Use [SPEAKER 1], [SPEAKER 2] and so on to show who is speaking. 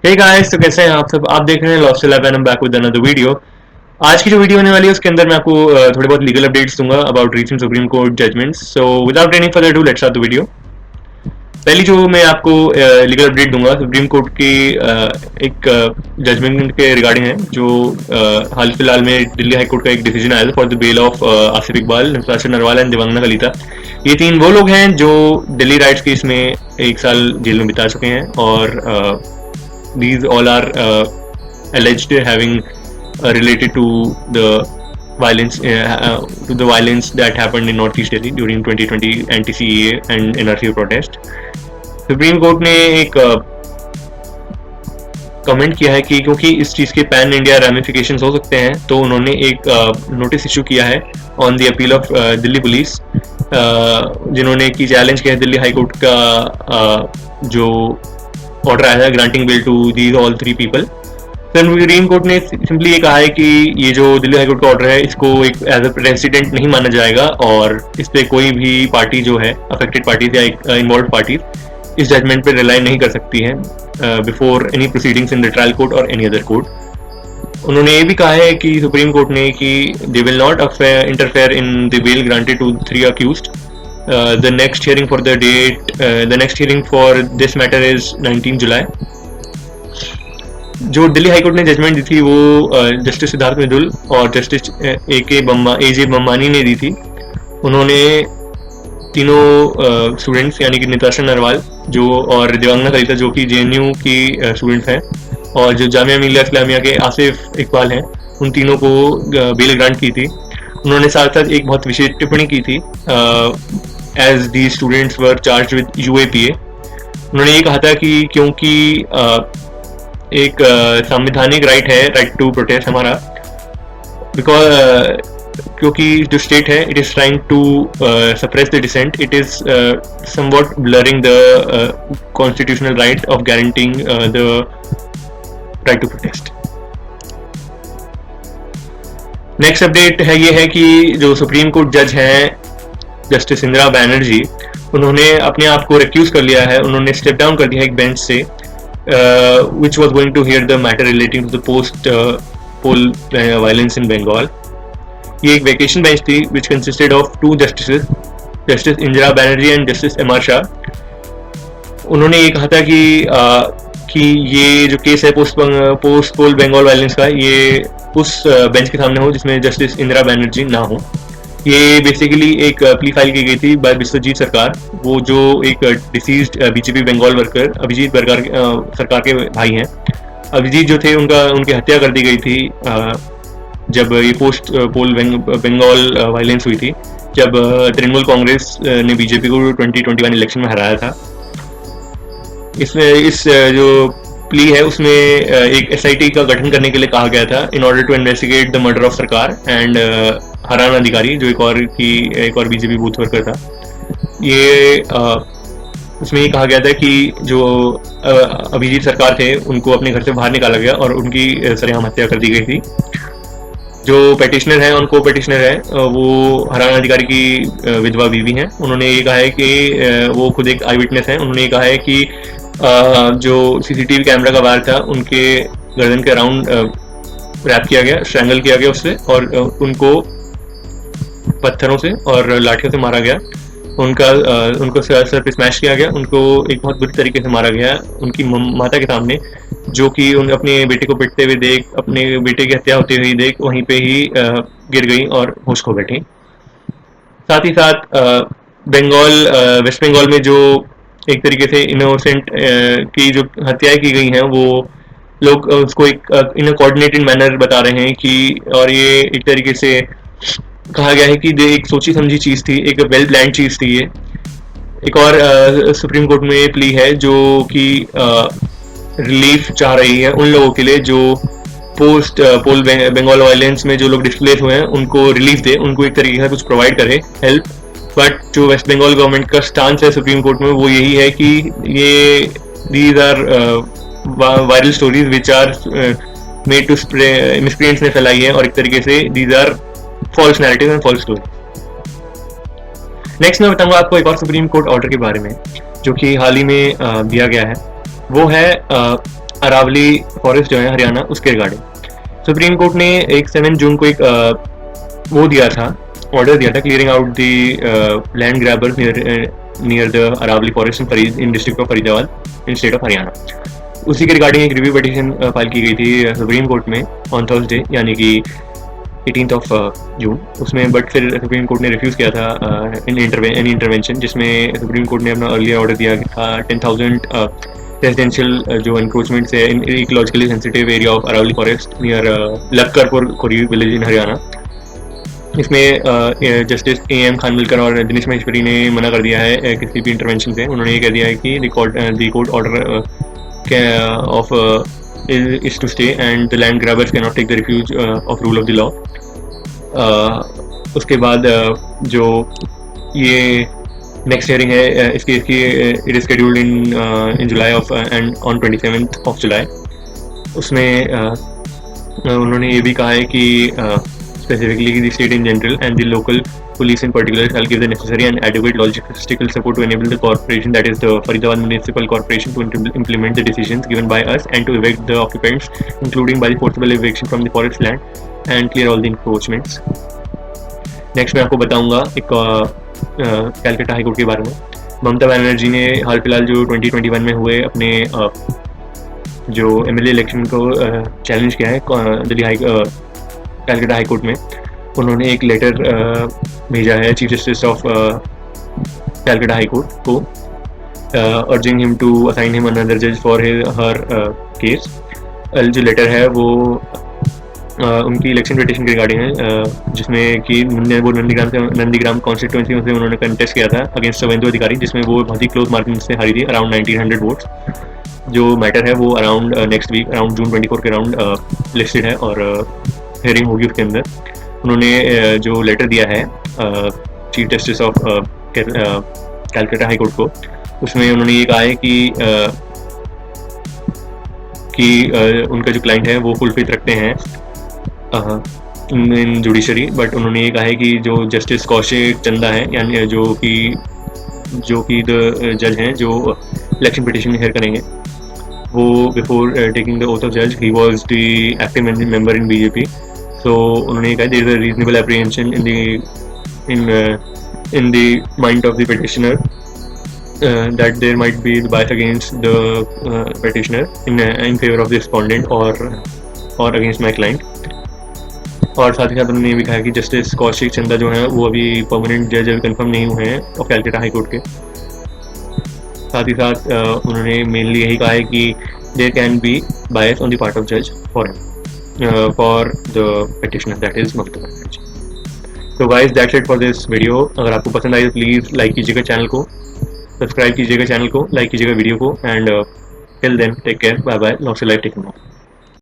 [SPEAKER 1] Hey guys, तो कैसे हैं आप सब। आप देख रहे हैं lost lab and back with another video. आज की जो वीडियो होने वाली है उसके अंदर मैं आपको थोड़े बहुत लीगल अपडेट्स दूंगा about recent supreme court judgments. So without any further do let's start the video. पहली जो मैं आपको लीगल अपडेट दूंगा सुप्रीम कोर्ट की एक जजमेंट के रिगार्डिंग है जो हाल फिलहाल में दिल्ली हाई कोर्ट का एक डिसीजन आया था for the bail of Asif Iqbal, Natasha Narwal and Devangana Kalita. ये तीन वो लोग हैं जो दिल्ली राइट्स केस में 1 साल जेल में बिता चुके हैं और these all are alleged having related to the violence that happened in Northeast Delhi during 2020 anti-CEA and NRC protest. Supreme court ने एक कमेंट किया है कि क्योंकि इस चीज़ के पैन इंडिया रैमिफिकेशंस हो सकते हैं तो उन्होंने एक नोटिस इशू किया है on the appeal of Delhi police, जिन्होंने की चैलेंज किया है दिल्ली हाई कोर्ट का जो ऑर्डर आया है granting bail to these all 3 people. Supreme court ने सिंपली ये कहा है कि ये जो दिल्ली हाई कोर्ट का ऑर्डर है इसको एक एज अ प्रेसिडेंट नहीं माना जाएगा और इस पे कोई भी पार्टी जो है अफेक्टेड पार्टीज या इन्वॉल्व पार्टीज इस जजमेंट पे रिलाई नहीं कर सकती है before any proceedings in the trial court और एनी अदर कोर्ट। उन्होंने ये भी कहा है कि सुप्रीम कोर्ट ने कि they will not interfere in the bail granted to 3 accused. The next hearing for the date, the next hearing for this matter is 19 जुलाई। जो दिल्ली हाई कोर्ट ने जजमेंट दी थी वो जस्टिस सिद्धार्थ मिदुल और जस्टिस ए जे बम्बानी ने दी थी। उन्होंने तीनों स्टूडेंट्स यानी कि निताशा नरवाल जो और दिवंगना कलिता जो कि JNU की स्टूडेंट्स हैं और जो जामिया मिलिया इस्लामिया के आसिफ इकबाल हैं, उन तीनों को बेल ग्रांट की थी। उन्होंने साथ साथ एक बहुत विशेष टिप्पणी की थी as the students were charged with UAPA। उन्होंने ये कहा था कि क्योंकि एक संवैधानिक राइट है, राइट टू प्रोटेस्ट हमारा, बिकॉज क्योंकि जो स्टेट है it is trying to suppress the dissent, it is somewhat blurring the constitutional right of guaranteeing the right to protest. Next update है ये है कि जो सुप्रीम कोर्ट जज हैं जस्टिस इंदिरा बैनर्जी, उन्होंने अपने आप को रिक्यूज कर लिया है, उन्होंने स्टेप डाउन कर दिया है एक बेंच से which was going to hear the matter relating to the post poll violence in Bengal. ये एक वेकेशन बेंच थी which consisted of 2 justice, justice Indira Banerjee and justice MR Shah. उन्होंने ये कहा था कि ये जो केस है पोस्ट पोल बंगाल वायलेंस का, ये उस बेंच के सामने हो जिसमें जस्टिस इंदिरा बैनर्जी ना हो। ये बेसिकली एक प्ली फाइल की गई थी बाय बिस्वजीत सरकार, वो जो एक deceased BJP Bengal worker Abhijit Sarkar के भाई हैं। अभिजीत जो थे उनकी हत्या कर दी गई थी जब ये पोस्ट पोल बंगाल वायलेंस हुई थी, जब तृणमूल कांग्रेस ने BJP को 2021 इलेक्शन में हराया था। इसमें इस जो प्ली है उसमें एक SIT का गठन करने के लिए कहा गया था in order to investigate the murder of Sarkar and Harana Adhikari जो एक और BJP बूथ वर्कर था। ये उसमें ये कहा गया था कि जो अभिजीत सरकार थे उनको अपने घर से बाहर निकाला गया और उनकी सरेआम हत्या कर दी गई थी। जो पेटिशनर है और को पेटिशनर है वो हराना अधिकारी की विधवा बीवी हैं। उन्होंने ये कहा है कि वो खुद एक आई विटनेस हैं। उन्होंने ये कहा है कि जो CCTV कैमरा का वायर था उनके गर्दन के अराउंड रैप किया गया, स्ट्रैंगल किया गया उससे और उनको पत्थरों से और लाठियों से मारा गया। उनको सर पे स्मैश किया गया, उनको एक बहुत बुरी तरीके से मारा गया उनकी माता के सामने, जो कि उन अपने बेटे को पिटते हुए देख, अपने बेटे की हत्या होती हुई देख वहीं पे ही गिर गई और होश खो बैठी। साथ ही साथ वेस्ट बंगाल में जो एक तरीके से इनोसेंट की जो हत्याएं की गई हैं वो लोग उसको एक इन कोऑर्डिनेटेड मैनर बता रहे हैं कि, और ये एक तरीके से कहा गया है कि एक सोची समझी चीज़ थी, एक वेल प्लान चीज़ थी। ये एक और सुप्रीम कोर्ट में प्ली है जो कि रिलीफ चाह रही है उन लोगों के लिए जो पोस्ट पोल बंगाल वायलेंस में जो लोग डिस्प्लेस हुए हैं उनको रिलीफ दे, उनको एक तरीके से कुछ प्रोवाइड करे हेल्प। बट जो वेस्ट बंगाल गवर्नमेंट का स्टांस है सुप्रीम कोर्ट में वो यही है कि ये these are viral stories which are made to miscreants ने फैलाई है और एक तरीके से these are false narrative and false story. Next मैं बताऊंगा आपको एक और सुप्रीम कोर्ट ऑर्डर के बारे में जो कि हाल ही में दिया गया है। वो है अरावली फॉरेस्ट जो है हरियाणा, उसके रिगार्डिंग सुप्रीम कोर्ट ने एक 7 जून को एक वो दिया था, ऑर्डर दिया था, clearing out the land grabbers near the Aravali forest in district of Faridabad in state of Haryana. उसी के रिगार्डिंग एक रिव्यू पिटीशन फाइल की गई थी सुप्रीम कोर्ट में ऑन थर्सडे, यानी कि 18th ऑफ जून। उसमें बट फिर सुप्रीम कोर्ट ने रिफ्यूज़ किया था एनी इंटरवेंशन, जिसमें सुप्रीम कोर्ट ने अपना अर्लियर ऑर्डर दिया था 10,000 रेजिडेंशियल जो इंक्रोचमेंट्स है in ecologically sensitive area of Aravalli forest near Lakkarpur Khori village in Haryana. इसमें जस्टिस AM खानविलकर और दिनेश महेश्वरी ने मना कर दिया है किसी भी इंटरवेंशन से। उन्होंने ये कह दिया है कि the court order of is to stay and the land grabbers cannot take the refuge of rule of the law. उसके बाद जो ये नेक्स्ट हियरिंग है इसकी it is scheduled in July of and on 27th of July. उसमें उन्होंने ये भी कहा है कि specifically the state in general and the local police in particular shall give the necessary and adequate logistical support to enable the corporation, that is the Faridabad Municipal Corporation, to implement the decisions given by us and to evict the occupants, including by the forcible eviction from the forest land and clear all the encroachments. Next मैं आपको बताऊंगा एक Calcutta high court के बारे में। ममता बनर्जी ने हाल फिलहाल जो 2021 में हुए अपने जो MLA इलेक्शन को चैलेंज किया है दिल्ली कैलकाटा हाई कोर्ट में, उन्होंने एक लेटर भेजा है chief justice of Calcutta high court को urging him to assign him another जज फॉर हर केस। जो लेटर है वो उनकी इलेक्शन पिटीशन के रिगार्डिंग है, जिसमें कि वो नंदीग्राम कॉन्स्टिट्यूंसी से उन्होंने कंटेस्ट किया था अगेंस्ट शुभेंदु अधिकारी, जिसमें वो बहुत ही क्लोज मार्जिन से हारी थी, अराउंड 1900 वोट्स। जो मैटर है वो around next week around June 24 के अराउंड लिस्टेड है और हेयरिंग होगी उसके अंदर। उन्होंने जो लेटर दिया है chief justice of Calcutta high court को, उसमें उन्होंने ये कहा है कि उनका जो क्लाइंट है वो फुल फेथ रखते हैं इन जुडिशरी, बट उन्होंने ये कहा है कि जो जस्टिस कौशिक चंदा है, यानी जो कि द जज हैं जो इलेक्शन पिटीशन हेयर करेंगे, वो before taking the oath of जज he was the active member in BJP। So उन्होंने कहा there is a reasonable apprehension in the mind of the petitioner that there might be bias against the petitioner in favor of the respondent or against my client। और साथ ही साथ उन्होंने ये भी कहा कि जस्टिस कौशिक चंदा जो हैं वो अभी परमानेंट जज अभी कंफर्म नहीं हुए हैं और कैलकाटा हाई कोर्ट के। साथ ही साथ उन्होंने मेनली यही कहा है कि there can be bias on the part of जज for the petitioner, that is Mamata Banerjee. तो guys that's it for this video. अगर आपको पसंद आई तो प्लीज़ लाइक कीजिएगा चैनल को, सब्सक्राइब कीजिएगा चैनल को, लाइक कीजिएगा वीडियो को, and till then take care, bye bye, long से लाइफ टेकिंग।